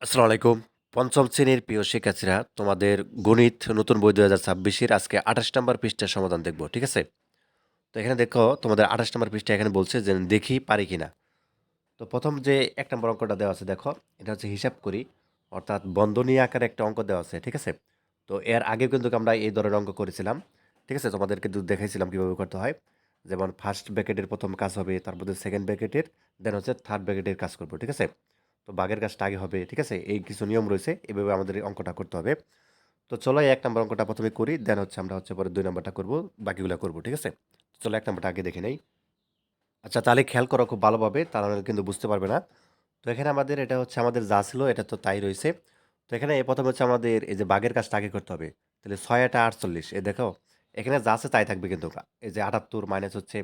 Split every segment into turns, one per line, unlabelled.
আসসালামু আলাইকুম। পঞ্চম শ্রেণীর প্রিয় শিক্ষার্থীরা, তোমাদের গণিত নতুন বই ২০২৬ এর আজকে ২৮ নাম্বার পৃষ্ঠার সমাধান দেখব। ঠিক আছে? তো এখানে দেখো তোমাদের ২৮ নাম্বার পৃষ্ঠা এখানে বলছে যে দেখি পারি কিনা। তো প্রথম যে ১ নম্বর অঙ্কটা দেওয়া আছে দেখো, এটা হচ্ছে হিসাব করি। অর্থাৎ বন্ধনী আকারে একটা অঙ্ক দেওয়া আছে। ঠিক আছে? তো এর আগেও কিন্তু আমরা এই ধরনের অঙ্ক করেছিলাম। ঠিক আছে? তোমাদের কিন্তু দেখাইছিলাম কিভাবে করতে হয়। যেমন ফার্স্ট ব্র্যাকেটের প্রথম কাজ হবে, তারপর সেকেন্ড ব্র্যাকেটের, দেন হচ্ছে থার্ড ব্র্যাকেটের কাজ করব। ঠিক আছে? তো বাগের কাজটা আগে হবে। ঠিক আছে? এই কিছু নিয়ম রয়েছে। এভাবে আমাদের এই অঙ্কটা করতে হবে। তো চলো এই ১ নম্বর অঙ্কটা প্রথমে করি। দেন হচ্ছে আমরা হচ্ছে পরে ২ নম্বরটা করব। বাকিগুলা করব। ঠিক আছে? চলো ১ নম্বরটা আগে দেখে নেই। আচ্ছা, তাহলে খেয়াল করো খুব ভালোভাবে। তা নাহলে কিন্তু বুঝতে পারবে না। তো এখানে আমাদের এটা হচ্ছে আমাদের যা ছিল এটা তো তাই রইছে। তো এখানে প্রথম হচ্ছে আমাদের এই যে বাগের কাজটা আগে করতে হবে। তাহলে ৬ ৮ ৪৮, দেখো এখানে যা আছে তাই থাকবে কিন্তু। এই যে ৭৮ মাইনাস হচ্ছে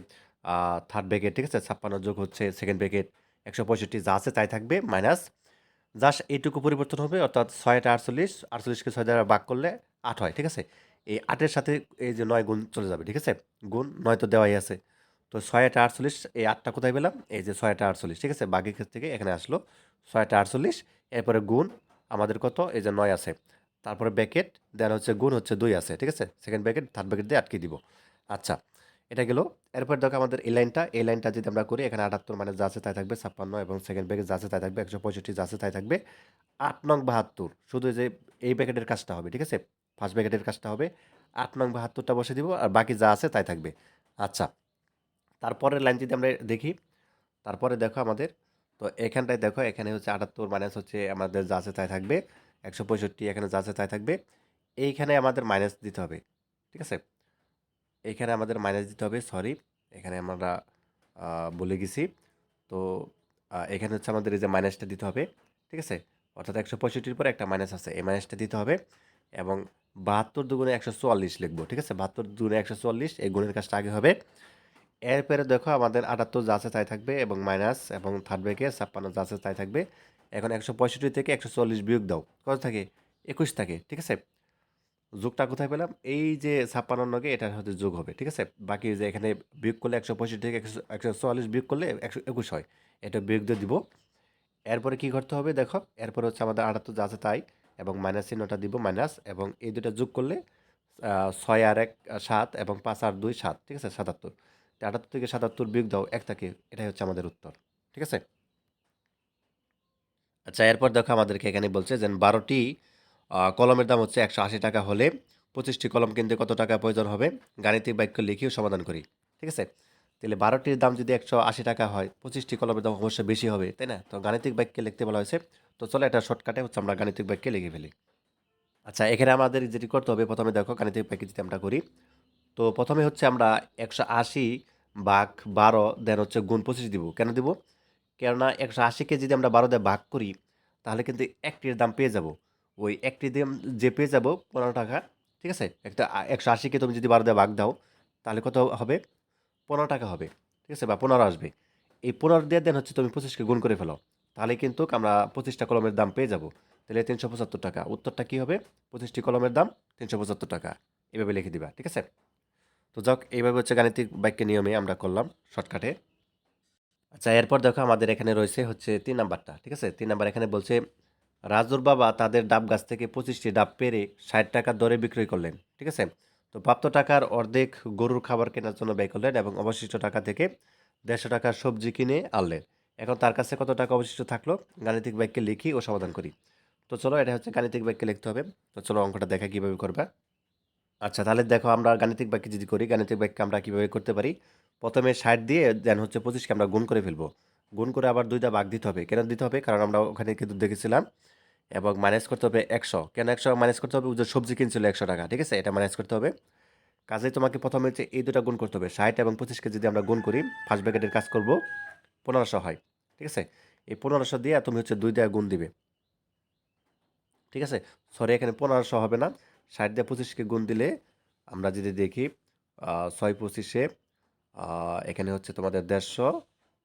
থার্ড ব্র্যাকেট, ঠিক আছে? ৫৬ যোগ হচ্ছে সেকেন্ড ব্র্যাকেট, ১৬৫ যা আছে তাই থাকবে মাইনাস জাস্ট এইটুকু পরিবর্তন হবে। অর্থাৎ ৬ ৮ ৪৮, ৪৮কে ৬ দ্বারা ভাগ করলে ৮ হয়। ঠিক আছে? এই ৮ এর সাথে এই যে ৯ গুণ চলে যাবে। ঠিক আছে? গুণ ৯ তো দেওয়াই আছে। তো ৬ ৮ ৪৮, এই ৮টা কোথায় পেলাম? এই যে ৬ ৮ ৪৮, ঠিক আছে? বাঘের ক্ষেত্র থেকে এখানে আসলো ৬ ৮ ৪৮, এরপরে গুণ আমাদের কত? এই যে ৯ আছে। তারপরে ব্র্যাকেট, দেন হচ্ছে গুণ হচ্ছে ২ আছে। ঠিক আছে? সেকেন্ড ব্র্যাকেট, থার্ড ব্র্যাকেট দিয়ে আটকে দিব। আচ্ছা, এটা গেল। এরপর দেখো আমাদের এই লাইনটা যদি আমরা করি, এখানে ৭৮ মানে যা আছে তাই থাকবে ৫৬, এবং সেকেন্ড ব্র্যাকেট যা আছে তাই থাকবে ১৬৫, যা আছে তাই থাকবে ৮ নং ৭২। শুধু এই যে এই ব্র্যাকেটের কাজটা হবে। ঠিক আছে? ফার্স্ট ব্র্যাকেটের কাজটা হবে। ৮ নং ৭২টা বসিয়ে দিব, আর বাকি যা আছে তাই থাকবে। আচ্ছা, তারপরের লাইন যদি আমরা দেখি, তারপরে দেখো আমাদের, তো এখানটায় দেখো এখানে হচ্ছে ৭৮ মাইনাস হচ্ছে আমাদের যা আছে তাই থাকবে ১৬৫, এখানে যা আছে তাই থাকবে। এইখানে আমাদের মাইনাস দিতে হবে। ঠিক আছে? এইখানে আমাদের মাইনাস দিতে হবে, সরি, এখানে আমরা বলে গেছি। তো এখানে হচ্ছে আমাদের এই যে মাইনাসটা দিতে হবে। ঠিক আছে? অর্থাৎ ১৬৫-র পরে একটা মাইনাস আছে, এই মাইনাসটা দিতে হবে। এবং ৭২ দুগুণে ১৪৪ লিখবো। ঠিক আছে? ৭২ দুগুণে ১৪৪, এই গুণের কাজটা আগে হবে। এরপরে দেখো আমাদের ৭৮ যা আছে তাই থাকবে, এবং মাইনাস, এবং থার্ড ব্র্যাকেট ৫৬ যা আছে তাই থাকবে। এখন ১৬৫ থেকে ১৪৪ বিয়োগ দাও। কত থাকে? ২১ থাকে। ঠিক আছে? যোগটা কোথায় পেলাম? এই যে ৫৬ কে এটার সাথে যোগ হবে। ঠিক আছে? বাকি যে এখানে বিয়োগ করলে ১৬৫ থেকে ১৪৪ বিয়োগ করলে ১২১ হয়। এটা বিয়োগ দিয়ে দিব। এরপরে কি করতে হবে দেখো? এরপরে হচ্ছে আমাদের ৭৮ যা আছে তাই, এবং মাইনাস চিহ্নটা দিব মাইনাস, এবং এই দুটা যোগ করলে ৬ আর ১ ৭, এবং ৫ আর ২ ৭। ঠিক আছে? ৭৭। ৭৮ থেকে ৭৭ বিয়োগ দাও ১ থাকে। এটাই হচ্ছে আমাদের উত্তর। ঠিক আছে? আচ্ছা, এরপর দেখো আমাদেরকে এখানে বলছে যে ১২টি কলমের দাম হচ্ছে ৳১৮০ হলে ২৫টি কলম কিনতে কত টাকা প্রয়োজন হবে? গাণিতিক বাক্য লিখিও সমাধান করি। ঠিক আছে? তাহলে ১২টির দাম যদি ৳১৮০ হয়, ২৫টি কলমের দাম অবশ্যই বেশি হবে, তাই না? তো গাণিতিক বাক্যে লিখতে বলা হয়েছে। তো চলো এটা শর্টকাটে হচ্ছে আমরা গাণিতিক বাক্যে লিখে ফেলি। আচ্ছা, এখানে আমাদের যেটি করতে হবে, প্রথমে দেখো গাণিতিক বাক্যে যদি আমরা করি, তো প্রথমে হচ্ছে আমরা ১৮০ ভাগ ১২, দেন হচ্ছে গুণ ২৫ দিব। কেন দিব? কেননা ১৮০-কে যদি আমরা ১২ দিয়ে ভাগ করি, তাহলে কিন্তু একটির দাম পেয়ে যাব। ওই একটির দাম যে পেয়ে যাব ৳১৫। ঠিক আছে? একটা ১৮০-কে তুমি যদি ১২ দিয়ে ভাগ দাও, তাহলে কত হবে? ৳১৫ হবে। ঠিক আছে? বা ১৫ আসবে। এই ১৫ দিয়ে দেন হচ্ছে তুমি ২৫-কে গুণ করে ফেলো। তাহলে কিন্তু আমরা ২৫ টা কলমের দাম পেয়ে যাব। তাহলে ৳৩৭৫। উত্তরটা কি হবে? ২৫ টি কলমের দাম ৳৩৭৫। এভাবে লিখে দিবা। ঠিক আছে? তো যাক, এইভাবে হচ্ছে গাণিতিক বাক্যের নিয়মে আমরা করলাম শর্টকাটে। আচ্ছা, এরপর দেখো আমাদের এখানে রয়েছে হচ্ছে ৩ নাম্বারটা। ঠিক আছে? ৩ নাম্বার এখানে বলছে, রাজুর বাবা তাদের ডাব গাছ থেকে ২৫টি ডাব পেড়ে ৳৬০ দরে বিক্রয় করলেন। ঠিক আছে? তো প্রাপ্ত টাকার অর্ধেক গরুর খাবার কেনার জন্য ব্যয় করলেন, এবং অবশিষ্ট টাকা থেকে ৳১৫০ সবজি কিনে আনলেন। এখন তার কাছে কত টাকা অবশিষ্ট থাকলো? গাণিতিক বাক্যে লিখি ও সমাধান করি। তো চলো এটা হচ্ছে গাণিতিক বাক্যে লিখতে হবে। তো চলো অঙ্কটা দেখা কিভাবে করবা। আচ্ছা, তাহলে দেখো আমরা গাণিতিক বাক্যে যদি করি, গাণিতিক বাক্যে আমরা কিভাবে করতে পারি? প্রথমে ৬০ দিয়ে দেন হচ্ছে ২৫কে আমরা গুণ করে ফেলবো। গুণ করে আবার ২ টা ভাগ দিতে হবে। কেন দিতে হবে? কারণ আমরা ওখানে কিন্তু দেখেছিলাম। এবং মাইনাস করতে হবে ১০০। কেন ১০০ মাইনাস করতে হবে? ও যে সবজি কিনছিল ৳১০০। ঠিক আছে? এটা মাইনাস করতে হবে। কাজেই তোমাকে প্রথমে হচ্ছে এই ২ টা গুণ করতে হবে। ৬০ এবং ২৫কে যদি আমরা গুণ করি, ফার্স্ট ব্র্যাকেটের কাজ করব, ১৫০০ হয়। ঠিক আছে? এই ১৫০০ দিয়ে তুমি হচ্ছে ২ দিয়ে গুণ দিবে। ঠিক আছে? সরি, এখানে ১৫০০ হবে না। ৬০ দিয়ে ২৫কে গুণ দিলে আমরা যদি দেখি, ৬ ২৫-এ এখানে হচ্ছে তোমাদের ১৫০,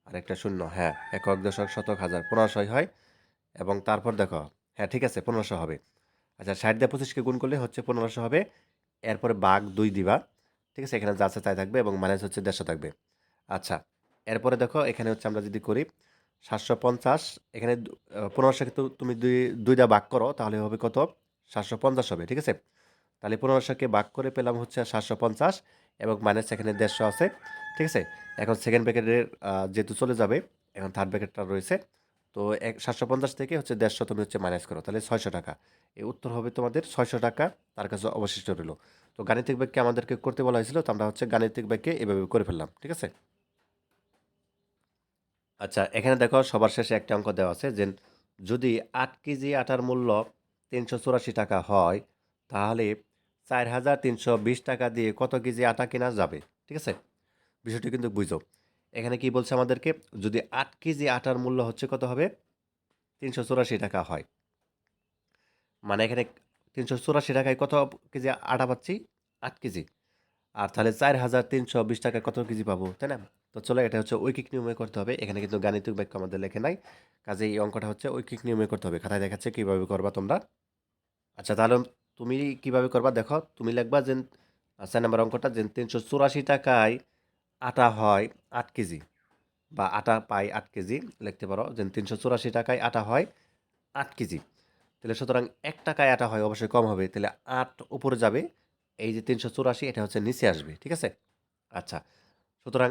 আর একটা শূন্য, হ্যাঁ, একক, দশক, শতক, হাজার, ১৫০০ হয়। এবং তারপর দেখো, হ্যাঁ ঠিক আছে, ১৫০০ হবে। আচ্ছা, ৬০ দিয়ে ২৫কে গুণ করলে হচ্ছে ১৫০০ হবে। এরপরে ভাগ ২ দিবা। ঠিক আছে? এখানে যা আছে তাই থাকবে, এবং মাইনাস হচ্ছে ১৫০ থাকবে। আচ্ছা, এরপরে দেখো এখানে হচ্ছে আমরা যদি করি, 750 এখানে 1500কে তুমি দুই দা ভাগ করো তাহলে হবে কত? 750 হবে, ঠিক আছে? তাহলে 1500কে ভাগ করে পেলাম হচ্ছে 750 এবং মাইনাস এখানে 150 আছে, ঠিক আছে? এখন সেকেন্ড ব্র্যাকেটের যেহেতু চলে যাবে, এখন থার্ড ব্র্যাকেটটা রয়েছে। তো 750 থেকে হচ্ছে 150 তুমি হচ্ছে মাইনাস করো, তাহলে 600 টাকা। এই উত্তর হবে তোমাদের 600 টাকা তার কাছে অবশিষ্ট রইল। তো গাণিতিক বাক্যে আমাদেরকে করতে বলা হয়েছিল, তো আমরা হচ্ছে গাণিতিক বাক্যে এভাবে করে ফেললাম, ঠিক আছে? আচ্ছা, এখানে দেখো সবার শেষে একটা অঙ্ক দেওয়া আছে যে যদি 8 কেজি আটার মূল্য 384 টাকা হয় তাহলে 4320 টাকা দিয়ে কত কেজি আটা কেনা যাবে, ঠিক আছে? বিষয়টি কিন্তু বুঝো। এখানে কি বলছে আমাদেরকে, যদি 8 কেজি আটার মূল্য হচ্ছে কত হবে? 384 টাকা হয়, মানে এখানে 384 টাকায় কত কেজি আটা পাচ্ছি? 8 কেজি। আর তাহলে 4320 টাকায় কত কেজি পাবো, তাই না? তো চলো এটা হচ্ছে ঐকিক নিয়মে করতে হবে, এখানে কিন্তু গাণিতিক বাক্য আমাদের লেখে নাই। কাজে এই অঙ্কটা হচ্ছে ঐকিক নিয়মে করতে হবে, খাতায় দেখাচ্ছে কিভাবে করবা তোমরা। আচ্ছা, তাহলে তুমি কিভাবে করবা দেখো, তুমি লিখবা যে 4 নম্বর অঙ্কটা যে 384 টাকায় আটা হয় 8 কেজি, বা আটা পাই 8 কেজি লিখতে পারো যে 384 টাকায় আটা হয় 8 কেজি। তাহলে সুতরাং 1 টাকায় আটা হয়, অবশ্যই কম হবে, তাহলে 8 উপরে যাবে, এই যে 384 এটা হচ্ছে নিচে আসবে, ঠিক আছে? আচ্ছা, সুতরাং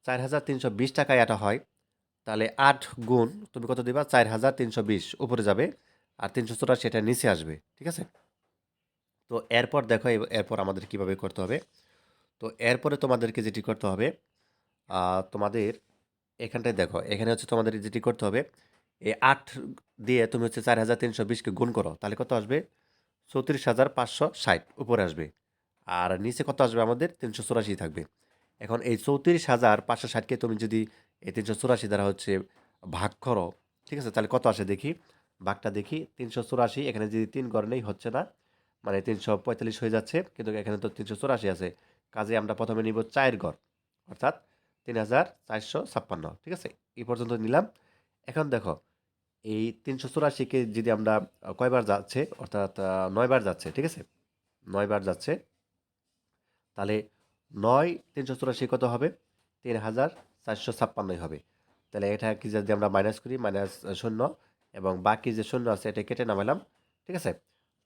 4320 টাকায় আটা হয়, তাহলে 8 গুণ তুমি কত দিবা? 4320 উপরে যাবে, আর 384 এটা নিচে আসবে, ঠিক আছে? তো এরপর দেখো এরপর আমাদের কিভাবে করতে হবে। তো এরপরে তোমাদেরকে যেটি করতে হবে, তোমাদের এখানটায় দেখো, এখানে হচ্ছে তোমাদের যেটি করতে হবে, এই 8 দিয়ে তুমি হচ্ছে 4320কে গুণ করো, তাহলে কত আসবে? 34,560 উপরে আসবে। আর নিচে কত আসবে? আমাদের 384 থাকবে। এখন এই 34,560কে তুমি যদি এই 384 দ্বারা হচ্ছে ভাগ করো, ঠিক আছে? তাহলে কত আসে দেখি, ভাগটা দেখি। 384 এখানে যদি 3 ঘর নেই হচ্ছে না, মানে 345 হয়ে যাচ্ছে, কিন্তু এখানে তো 384 আছে। কাজে আমরা প্রথমে নিব 4 ঘর, অর্থাৎ 3456, ঠিক আছে? এই পর্যন্ত নিলাম। এখন দেখো, এই 384কে যদি আমরা কয়বার যাচ্ছে, অর্থাৎ 9 বার যাচ্ছে, ঠিক আছে? 9 বার যাচ্ছে, তাহলে 9 384 কত হবে? 3456 হবে। তাহলে এটা কি যদি আমরা মাইনাস করি, মাইনাস শূন্য, এবং বাকি যে শূন্য আছে এটা কেটে নামালাম, ঠিক আছে?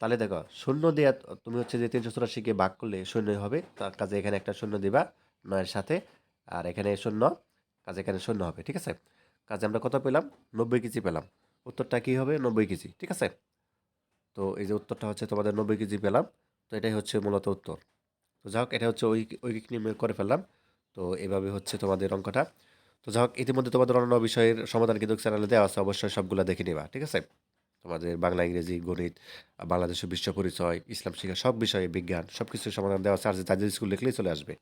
তাহলে দেখো, শূন্য দিয়ে তুমি হচ্ছে যে 384কে ভাগ করলে শূন্যই হবে, তার কাজে এখানে একটা শূন্য দিবা 9 এর সাথে, আর এখানে শূন্য, কাজে এখানে শূন্য হবে, ঠিক আছে? কাজে আমরা কত পেলাম? 90 কেজি পেলাম। উত্তরটা কি হবে? 90 কেজি, ঠিক আছে? তো এই যে উত্তরটা হচ্ছে তোমাদের 90 কেজি পেলাম। তো এটাই হচ্ছে মূলত উত্তর। তো যাই হোক, এটা হচ্ছে ঐকিক নিয়মে করে ফেললাম। তো এভাবে হচ্ছে তোমাদের অঙ্কটা। তো যাই হোক, ইতিমধ্যে তোমাদের অন্যান্য বিষয়ের সমাধান কিন্তু চ্যানেলে দেওয়া আছে, অবশ্যই সবগুলা দেখে নিবা, ঠিক আছে? তোমাদের বাংলা, ইংরেজি, গণিত, বাংলাদেশের বিশ্ব পরিচয়, ইসলাম শিক্ষা, সব বিষয়ে বিজ্ঞান, সব কিছুর সমাধান দেওয়া আছে। আর যে তাদের স্কুল লিখলেই চলে আসবে।